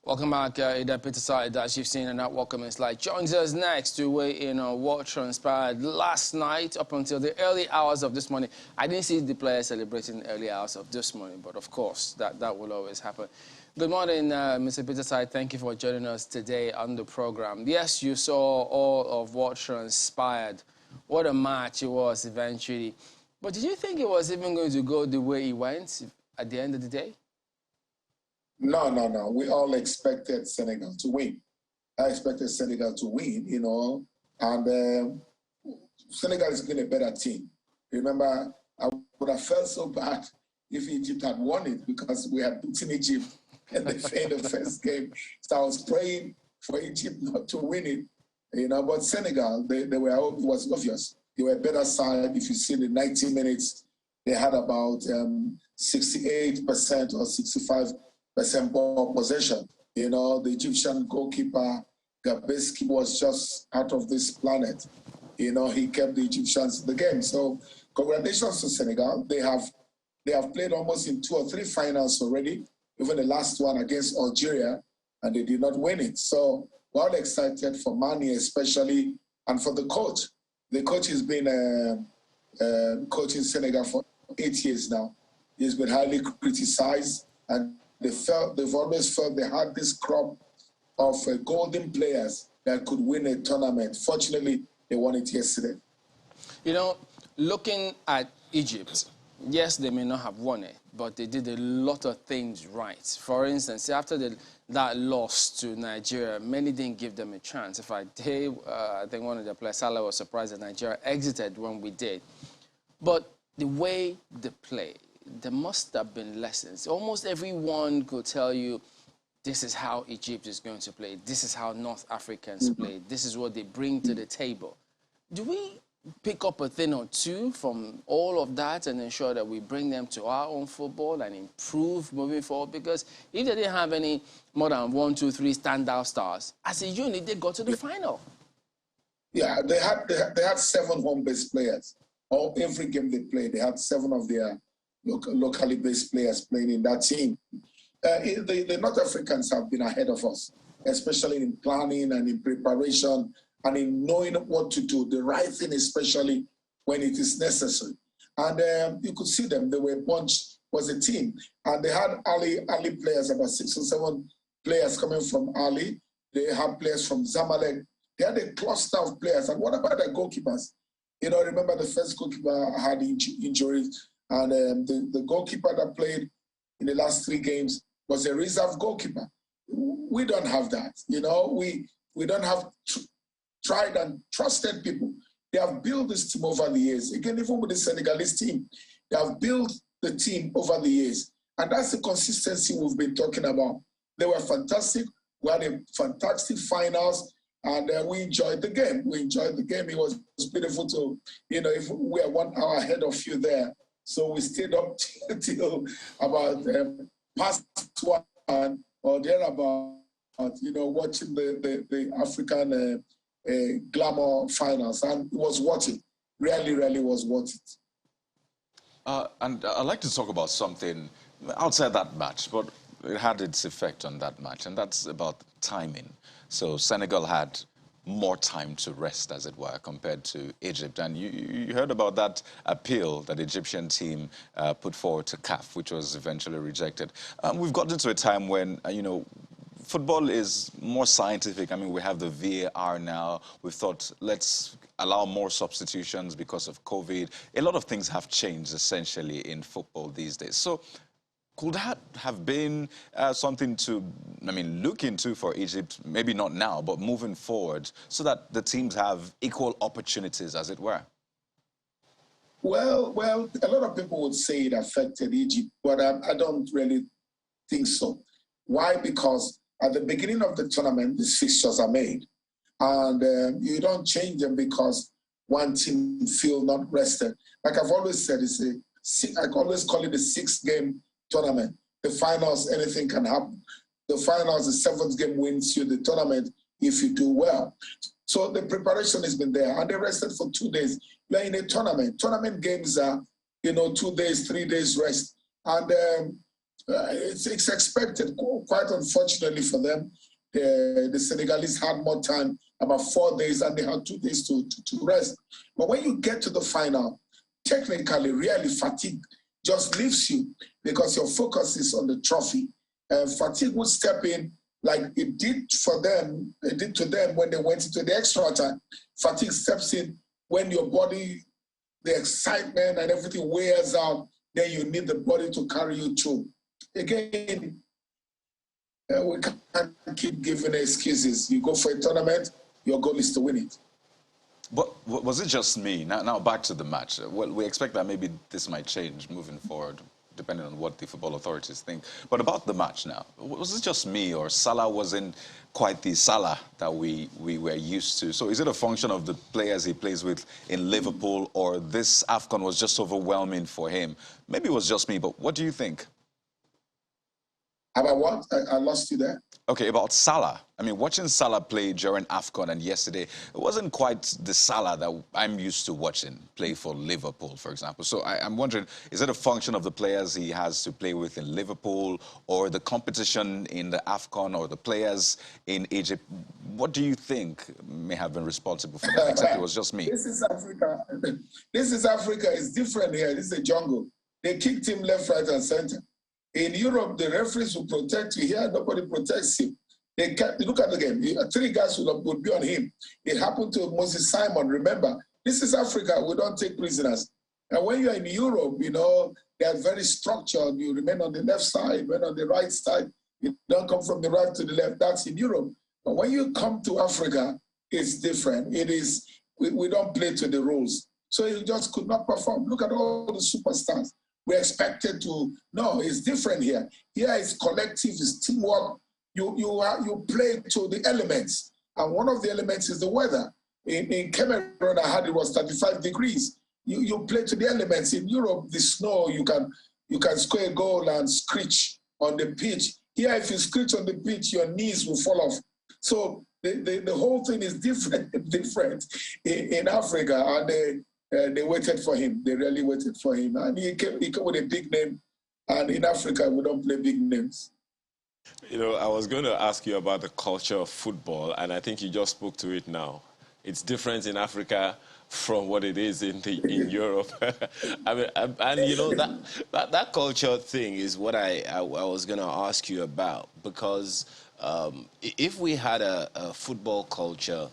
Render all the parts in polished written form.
Welcome back, Ida Peterside, as you've seen in that welcoming slide. Joins us next to weigh in on what transpired last night up until the early hours of this morning. I didn't see the players celebrating the early hours of this morning, but of course, that will always happen. Good morning, Mr. Peterside. Thank you for joining us today on the program. Yes, you saw all of what transpired. What a match it was eventually. But did you think it was even going to go the way it went at the end of the day? No. We all expected Senegal to win. I expected Senegal to win, and Senegal is been a better team. Remember, I would have felt so bad if Egypt had won it because we had beaten Egypt in the first game. So I was praying for Egypt not to win it, But Senegal, it was obvious. They were a better side. If you see the 90 minutes, they had about 68% or 65% ball possession. The Egyptian goalkeeper, Gabeski, was just out of this planet. He kept the Egyptians in the game. So congratulations to Senegal. They have played almost in 2 or 3 finals already, even the last one against Algeria, and they did not win it. So we're all excited for Mane especially, and for the coach. The coach has been coaching Senegal for 8 years now. He's been highly criticized, and they've always felt they had this crop of golden players that could win a tournament. Fortunately, they won it yesterday. Looking at Egypt, yes, they may not have won it, but they did a lot of things right. For instance, after that loss to Nigeria, many didn't give them a chance. In fact, I think one of the players, Salah, was surprised that Nigeria exited when we did. But the way they play, there must have been lessons. Almost everyone could tell you, this is how Egypt is going to play. This is how North Africans play. This is what they bring to the table. Do we pick up a thing or two from all of that and ensure that we bring them to our own football and improve moving forward? Because if they didn't have any more than 1, 2, 3 standout stars, as a unit, they got to the final. Yeah, they had 7 home-based players. Every game they played, they had 7 of their locally based players playing in that team. The North Africans have been ahead of us, especially in planning and in preparation and in knowing what to do, the right thing, especially when it is necessary. And you could see them. They were a bunch, was a team. And they had Ali players, about 6 or 7 players coming from Ali. They had players from Zamalek. They had a cluster of players. And what about their goalkeepers? Remember the first goalkeeper had injuries. And the goalkeeper that played in the last 3 games was a reserve goalkeeper. We don't have that. We don't have tried and trusted people. They have built this team over the years. Again, even with the Senegalese team, they have built the team over the years. And that's the consistency we've been talking about. They were fantastic. We had a fantastic finals, and we enjoyed the game. It was beautiful to, if we are 1 hour ahead of you there. So we stayed up till about past 1 or thereabout, watching the African glamour finals, and it was worth it. Really was worth it. And I'd like to talk about something outside that match, but it had its effect on that match, and that's about timing. So Senegal had more time to rest, as it were, compared to Egypt. And you heard about that appeal that the Egyptian team put forward to CAF, which was eventually rejected. We've gotten to a time when, football is more scientific. I mean, we have the VAR now. We've thought, let's allow more substitutions because of COVID. A lot of things have changed, essentially, in football these days. So could that have been something to, look into for Egypt, maybe not now, but moving forward, so that the teams have equal opportunities, as it were? Well, a lot of people would say it affected Egypt, but I don't really think so. Why? Because at the beginning of the tournament, these fixtures are made. And you don't change them because one team feels not rested. Like I've always said, I always call it a 6-game tournament. The finals, anything can happen. The finals, the 7th game wins you the tournament if you do well. So the preparation has been there, and they rested for 2 days. We're in a tournament. Tournament games are, 2 days, 3 days rest. And It's expected. Quite unfortunately for them, the Senegalese had more time, about 4 days, and they had 2 days to rest. But when you get to the final, technically, really, fatigue just leaves you because your focus is on the trophy. Fatigue would step in like it did for them, it did to them when they went into the extra time. Fatigue steps in when your body, the excitement and everything wears out, then you need the body to carry you through. Again, we can't keep giving excuses. You go for a tournament, your goal is to win it. But was it just me? Now back to the match. Well, we expect that maybe this might change moving forward, depending on what the football authorities think. But about the match now, was it just me, or Salah wasn't quite the Salah that we were used to? So is it a function of the players he plays with in Liverpool, or this AFCON was just overwhelming for him? Maybe it was just me, but what do you think? About what? I lost you there. Okay, about Salah. I mean, watching Salah play during AFCON and yesterday, it wasn't quite the Salah that I'm used to watching play for Liverpool, for example. So I'm wondering, is it a function of the players he has to play with in Liverpool, or the competition in the AFCON, or the players in Egypt? What do you think may have been responsible for that? Except it was just me. This is Africa. This is Africa. It's different here. This is a jungle. They kicked him left, right, and center. In Europe, the referees will protect you. Here, nobody protects him. They can't, look at the game. 3 guys would be on him. It happened to Moses Simon. Remember, this is Africa. We don't take prisoners. And when you're in Europe, you know, they are very structured. You remain on the left side, remain on the right side. You don't come from the right to the left. That's in Europe. But when you come to Africa, it's different. It is, we don't play to the rules. So you just could not perform. Look at all the superstars. We're expected to, no, it's different here. Here it's collective, it's teamwork. You play to the elements. And one of the elements is the weather. In Cameroon, I had it was 35 degrees. You play to the elements. In Europe, the snow, you can score a goal and screech on the pitch. Here, if you screech on the pitch, your knees will fall off. So the whole thing is different in Africa. And they waited for him. They really waited for him. And he came with a big name. And in Africa, we don't play big names. You know, I was going to ask you about the culture of football, and I think you just spoke to it now. It's different in Africa from what it is in Europe. I mean, and you know, that culture thing is what I was going to ask you about, because if we had a football culture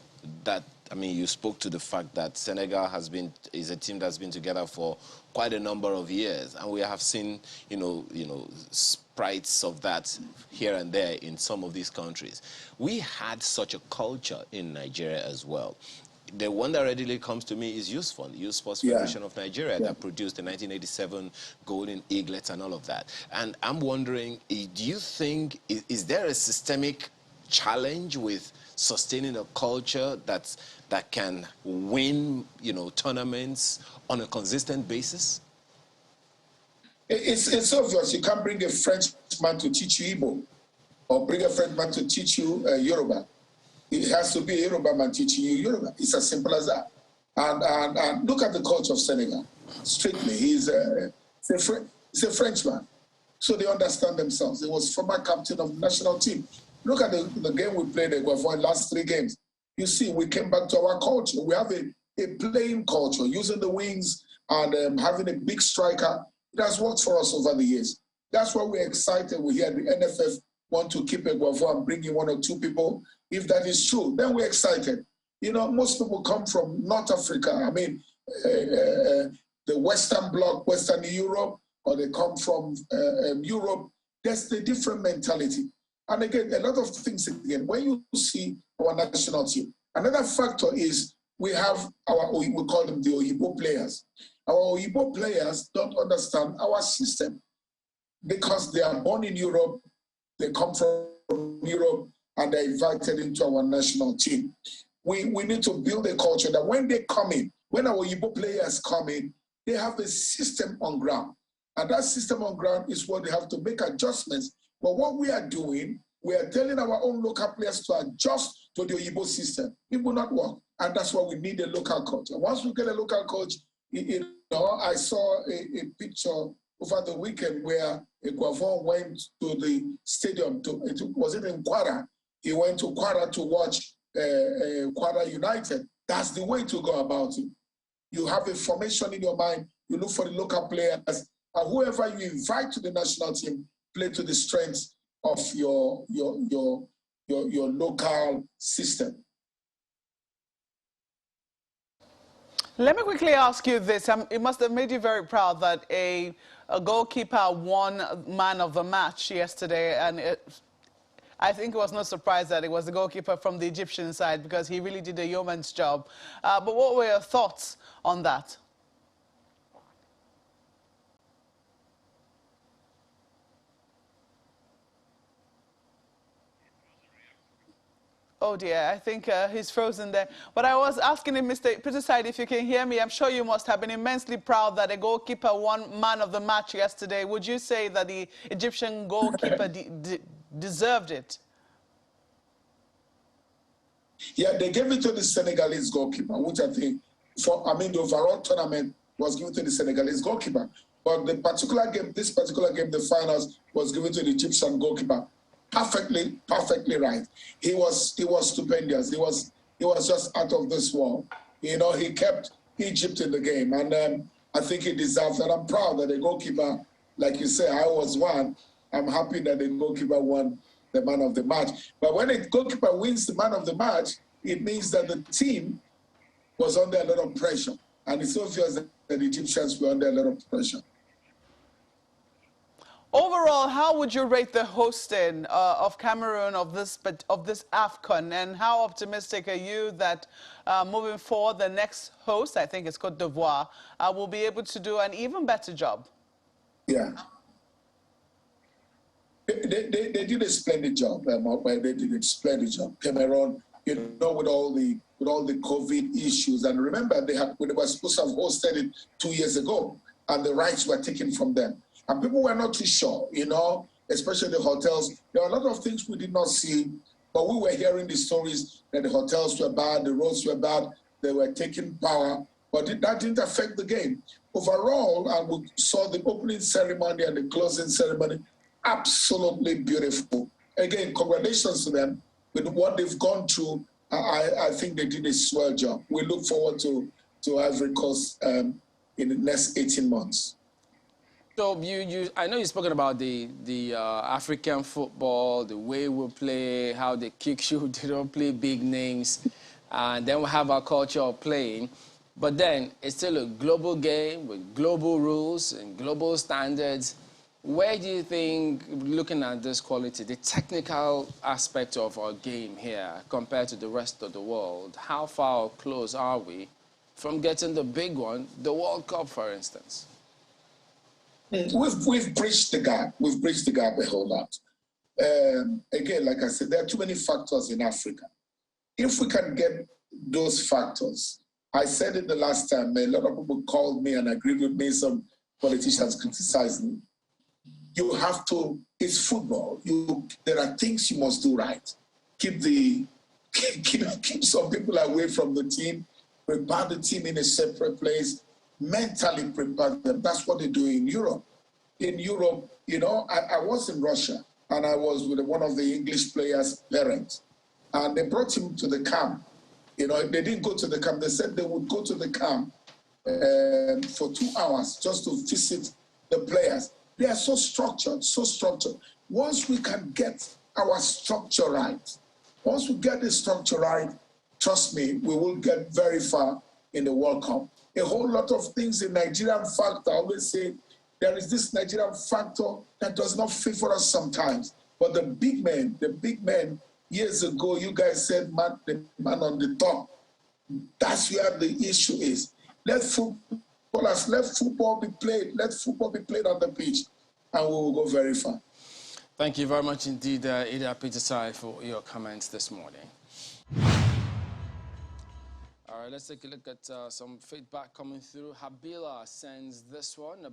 that, I mean, you spoke to the fact that Senegal is a team that's been together for quite a number of years, and we have seen, you know, sprites of that here and there in some of these countries. We had such a culture in Nigeria as well. The one that readily comes to me is Youth Sports Federation of Nigeria, that produced the 1987 Golden Eaglets and all of that. And I'm wondering, do you think, is there a systemic challenge with sustaining a culture that can win, you know, tournaments on a consistent basis? It's obvious. You can't bring a Frenchman to teach you Igbo, or bring a Frenchman to teach you Yoruba. It has to be a Yoruba man teaching you Yoruba. It's as simple as that. And look at the culture of Senegal. Strictly, he's a Frenchman. So they understand themselves. He was former captain of the national team. Look at the game we played in the last 3 games. You see, we came back to our culture. We have a playing culture, using the wings and having a big striker. It has worked for us over the years. That's why we're excited. We hear the NFF want to keep Eguavois and bring in 1 or 2 people. If that is true, then we're excited. You know, most people come from North Africa. I mean, the Western Bloc, Western Europe, or they come from Europe. There's a different mentality. And again, a lot of things again, when you see our national team, another factor is we have we call them the Oyibo players. Our Oyibo players don't understand our system because they are born in Europe, they come from Europe, and they're invited into our national team. We need to build a culture that when they come in, when our Oyibo players come in, they have a system on ground. And that system on ground is what they have to make adjustments. But what we are doing, we are telling our own local players to adjust to the Oyibo system. It will not work. And that's why we need a local coach. And once we get a local coach, you know, I saw a picture over the weekend where Eguavoen went to the stadium, was it in Kwara? He went to Kwara to watch Kwara United. That's the way to go about it. You have a formation in your mind, you look for the local players, and whoever you invite to the national team, play to the strengths of your local system. Let me quickly ask you this. It must have made you very proud that a goalkeeper won man of the match yesterday, and I think it was no surprise that it was the goalkeeper from the Egyptian side because he really did a yeoman's job. But what were your thoughts on that? Oh dear, I think he's frozen there. But I was asking him, Mr. Peterside, if you can hear me. I'm sure you must have been immensely proud that a goalkeeper won man of the match yesterday. Would you say that the Egyptian goalkeeper deserved it? Yeah, they gave it to the Senegalese goalkeeper, which I think, the overall tournament was given to the Senegalese goalkeeper. But the particular game, this particular game, the finals, was given to the Egyptian goalkeeper. Perfectly right. He was stupendous. He was just out of this world. You know, he kept Egypt in the game, and I think he deserves that. I'm proud that the goalkeeper, like you say, I was one. I'm happy that the goalkeeper won the man of the match. But when a goalkeeper wins the man of the match, it means that the team was under a lot of pressure, and it's obvious that the Egyptians were under a lot of pressure. Overall, how would you rate the hosting of Cameroon of this AFCON, and how optimistic are you that moving forward, the next host, I think it's Côte d'Ivoire, will be able to do an even better job? Yeah. They did a splendid job. They did a splendid job. Cameroon, you know, with all the COVID issues, and remember they were supposed to have hosted it 2 years ago, and the rights were taken from them. And people were not too sure, you know, especially the hotels. There are a lot of things we did not see, but we were hearing the stories that the hotels were bad, the roads were bad, they were taking power, but that didn't affect the game. Overall, and we saw the opening ceremony and the closing ceremony, absolutely beautiful. Again, congratulations to them with what they've gone through. I think they did a swell job. We look forward to Ivory Coast in the next 18 months. So I know you've spoken about the African football, the way we play, how they kick you, they don't play big names, and then we have our culture of playing. But then it's still a global game with global rules and global standards. Where do you think, looking at this quality, the technical aspect of our game here compared to the rest of the world, how far or close are we from getting the big one, the World Cup, for instance? We've bridged the gap. We've bridged the gap a whole lot. Again, like I said, there are too many factors in Africa. If we can get those factors, I said it the last time, a lot of people called me and agreed with me, some politicians criticized me. You have to, it's football. There are things you must do right. Keep some people away from the team, prepare the team in a separate place, mentally prepare them. That's what they do in Europe. In Europe, you know, I was in Russia, and I was with one of the English players' parents, and they brought him to the camp. You know, they didn't go to the camp. They said they would go to the camp for 2 hours just to visit the players. They are so structured, so structured. Once we can get our structure right, once we get the structure right, trust me, we will get very far in the World Cup. A whole lot of things in Nigerian factor. I always say there is this Nigerian factor that does not favor us sometimes. But the big men, years ago, you guys said, the man on the top. That's where the issue is. Let football be played. Let football be played on the pitch, and we will go very far. Thank you very much indeed, Ida Peterside, for your comments this morning. All right, let's take a look at some feedback coming through. Habila sends this one about